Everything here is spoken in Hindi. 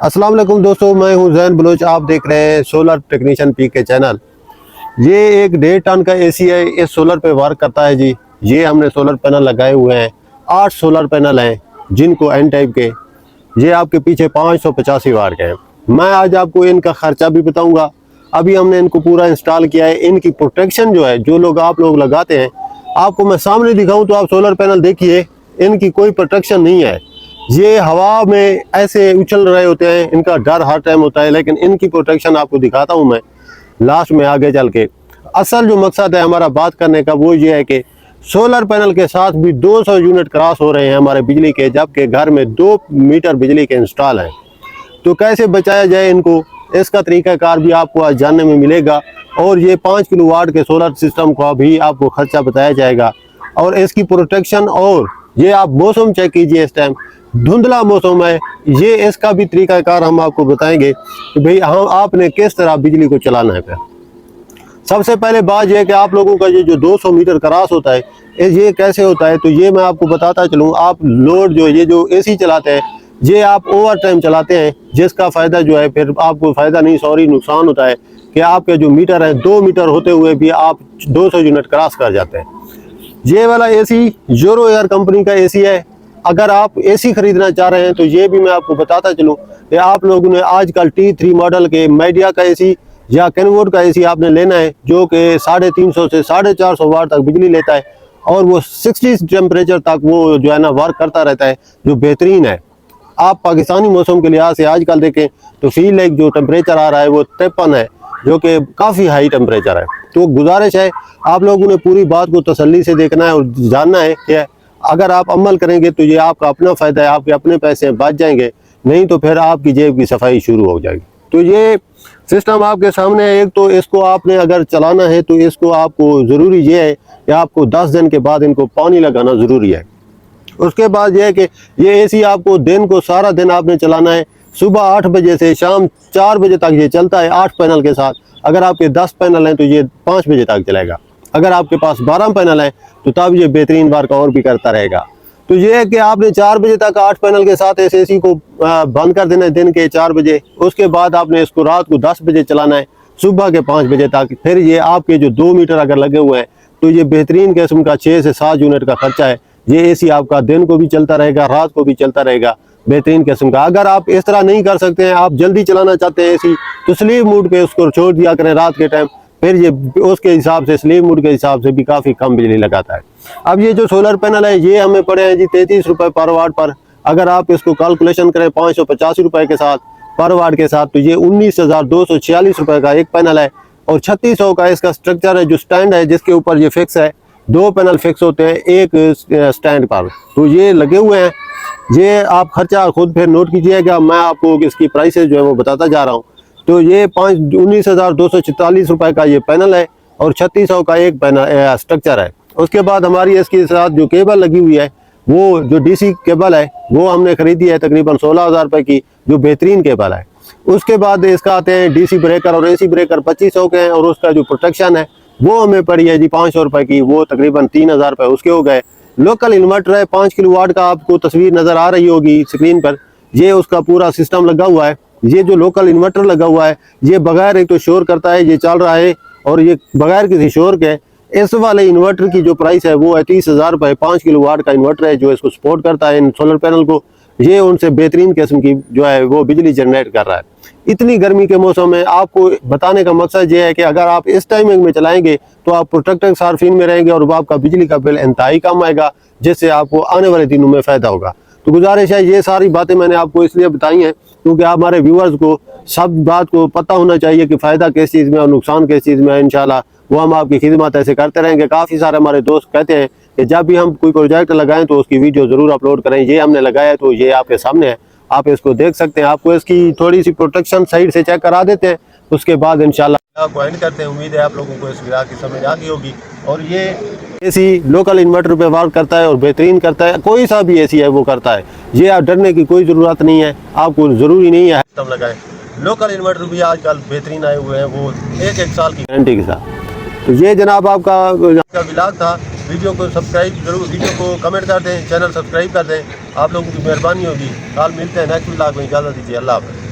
अस्सलाम वालेकुम दोस्तों, मैं हूं जैन बलोच। आप देख रहे हैं सोलर टेक्नीशियन पी के चैनल। ये एक 1.5 टन का एसी है, ये सोलर पे वर्क करता है जी। ये हमने सोलर पैनल लगाए हुए हैं, 8 सोलर पैनल हैं जिनको एन टाइप के। ये आपके पीछे 585 वाट के हैं। मैं आज आपको इनका खर्चा भी बताऊंगा। अभी हमने इनको पूरा इंस्टॉल किया है। इनकी प्रोटेक्शन जो है, जो लोग आप लोग लगाते हैं, आपको मैं सामने दिखाऊं तो आप सोलर पैनल देखिए, इनकी कोई प्रोटेक्शन नहीं है। ये हवा में ऐसे उछल रहे होते हैं, इनका डर हर टाइम होता है। लेकिन इनकी प्रोटेक्शन आपको दिखाता हूं मैं लास्ट में आगे चल के। असल जो मकसद है हमारा बात करने का वो ये है कि सोलर पैनल के साथ भी 200 यूनिट क्रॉस हो रहे हैं हमारे बिजली के, जबकि घर में 2 मीटर बिजली के इंस्टॉल हैं। तो कैसे बचाया जाए इनको, इसका तरीकाकार भी आपको आज जानने में मिलेगा। और ये 5 किलोवाट के सोलर सिस्टम का भी आपको खर्चा बताया जाएगा और इसकी प्रोटेक्शन। और ये आप मौसम चेक कीजिए, इस टाइम धुंधला मौसम है, ये इसका भी तरीकाकार हम आपको बताएंगे कि भाई हम आपने किस तरह बिजली को चलाना है। फिर सबसे पहले बात यह है कि आप लोगों का ये जो 200 मीटर क्रॉस होता है, ये कैसे होता है, तो ये मैं आपको बताता चलूँ। आप लोड जो ये जो एसी चलाते हैं, ये आप ओवर टाइम चलाते हैं, जिसका फ़ायदा जो है फिर आपको फ़ायदा नहीं सॉरी नुकसान होता है कि आपके जो मीटर हैं 2 मीटर होते हुए भी आप 200 यूनिट क्रॉस कर जाते हैं। ये वाला एसी यूरो एयर कंपनी का एसी है। अगर आप एसी खरीदना चाह रहे हैं तो ये भी मैं आपको बताता चलूँ कि आप लोगों ने आजकल T3 मॉडल के मीडिया का एसी या कैनवोड का एसी आपने लेना है, जो कि 350 से 450 वाट तक बिजली लेता है और वो 60 टेम्परेचर तक वो जो है ना वर्क करता रहता है, जो बेहतरीन है। आप पाकिस्तानी मौसम के लिहाज से आजकल देखें तो फील लाइक जो टेम्परेचर आ रहा है वो 53 है, जो कि काफ़ी हाई टेम्परेचर है। तो गुजारिश है आप लोगों ने पूरी बात को तसल्ली से देखना है और जानना है कि अगर आप अमल करेंगे तो ये आपका अपना फ़ायदा है, आपके अपने पैसे बच जाएंगे, नहीं तो फिर आपकी जेब की सफाई शुरू हो जाएगी। तो ये सिस्टम आपके सामने है। एक तो इसको आपने अगर चलाना है तो इसको आपको ज़रूरी ये है कि आपको 10 दिन के बाद इनको पानी लगाना ज़रूरी है। उसके बाद यह है कि ये एसी आपको दिन को सारा दिन आपने चलाना है। सुबह 8 बजे से शाम 4 बजे तक ये चलता है 8 पैनल के साथ। अगर आपके 10 पैनल हैं तो ये 5 बजे तक चलेगा। अगर आपके पास 12 पैनल हैं तो तब ये बेहतरीन वर्क और भी करता रहेगा। तो ये है कि आपने 4 बजे तक 8 पैनल के साथ इस एसी को बंद कर देना है दिन के 4 बजे। उसके बाद आपने इसको रात को 10 बजे चलाना है, सुबह के 5 बजे तक। फिर ये आपके जो 2 मीटर अगर लगे हुए हैं तो ये बेहतरीन किस्म का 6 से 7 यूनिट का खर्चा है। ये एसी आपका दिन को भी चलता रहेगा, रात को भी चलता रहेगा, बेहतरीन किस्म का। अगर आप इस तरह नहीं कर सकते हैं, आप जल्दी चलाना चाहते हैं एसी, तो स्लीप मोड पे उसको छोड़ दिया करें रात के टाइम। फिर ये उसके हिसाब से स्लीप मोड के हिसाब से भी काफ़ी कम बिजली लगाता है। अब ये जो सोलर पैनल है ये हमें पड़े हैं जी 33 रुपये पर वाट पर। अगर आप इसको कैलकुलेशन करें 585 रुपये के साथ पर वाट के साथ, तो ये 19,246 रुपये का एक पैनल है। और 3600 का इसका स्ट्रक्चर है, जो स्टैंड है जिसके ऊपर ये फिक्स है। 2 पैनल फिक्स होते हैं एक स्टैंड पर, तो ये लगे हुए हैं। ये आप खर्चा खुद फिर नोट कीजिएगा, मैं आपको इसकी प्राइसेस जो है वो बताता जा रहा हूँ। तो ये 19,244 रुपये का ये पैनल है और 3600 का एक पैनल स्ट्रक्चर है। उसके बाद हमारी इसके साथ जो केबल लगी हुई है, वो जो डीसी केबल है वो हमने खरीदी है तकरीबन 16,000 रुपये की, जो बेहतरीन केबल है। उसके बाद इसका आते हैं डीसी ब्रेकर और एसी ब्रेकर 2500 के हैं। और उसका जो प्रोटेक्शन है वो हमें पड़ी है जी 500 रुपये की, वो तकरीबन 3000 रुपये उसके हो गए। लोकल इन्वर्टर है 5 किलोवाट का, आपको तस्वीर नज़र आ रही होगी स्क्रीन पर। ये उसका पूरा सिस्टम लगा हुआ है। ये जो लोकल इन्वर्टर लगा हुआ है ये बगैर एक तो शोर करता है, ये चल रहा है, और ये बगैर किसी शोर के। इस वाले इन्वर्टर की जो प्राइस है वो है 30,000 रुपये। 5 किलोवाट का इन्वर्टर है जो इसको सपोर्ट करता है इन सोलर पैनल को। ये उनसे बेहतरीन किस्म की जो है वो बिजली जनरेट कर रहा है। इतनी गर्मी के मौसम में आपको बताने का मकसद ये है कि अगर आप इस टाइमिंग में चलाएंगे तो आप प्रोटेक्टेड सार्फिन में रहेंगे और आपका बिजली का बिल इंतहाई कम आएगा, जिससे आपको आने वाले दिनों में फ़ायदा होगा। तो गुजारिश है, ये सारी बातें मैंने आपको इसलिए बताई हैं क्योंकि हमारे व्यूअर्स को सब बात को पता होना चाहिए कि फ़ायदा किस चीज़ में और नुकसान किस चीज़ में है। इंशाल्लाह वो हम आपकी खिदमत ऐसे करते रहेंगे। काफ़ी सारे हमारे दोस्त कहते हैं कि जब भी हम कोई प्रोजेक्ट लगाएं तो उसकी वीडियो ज़रूर अपलोड करें। ये हमने लगाया है तो ये आपके सामने है, आप इसको देख सकते हैं। आपको इसकी थोड़ी सी प्रोटेक्शन साइड से चेक करा देते हैं, उसके बाद इंशाल्लाह आपको एंड करते हैं। उम्मीद है आप लोगों को इस वीडियो की समझ आ गई होगी। और ये एसी लोकल इन्वर्टर पे वर्क करता है और बेहतरीन करता है। कोई सा भी एसी है वो करता है। ये आप डरने की कोई ज़रूरत नहीं है, आपको ज़रूरी नहीं है तब लगाए। लोकल इन्वर्टर भी आजकल बेहतरीन आए हुए हैं, वो एक साल की गारंटी के साथ। तो ये जनाब आपका व्लॉग था। वीडियो को सब्सक्राइब जरूर, वीडियो को कमेंट कर दें, चैनल सब्सक्राइब कर दें, आप लोगों की मेहरबानी होगी। कल मिलते हैं नेक्स्ट व्लॉग में, इजाज़त दीजिए, अल्लाह हाफ़िज़।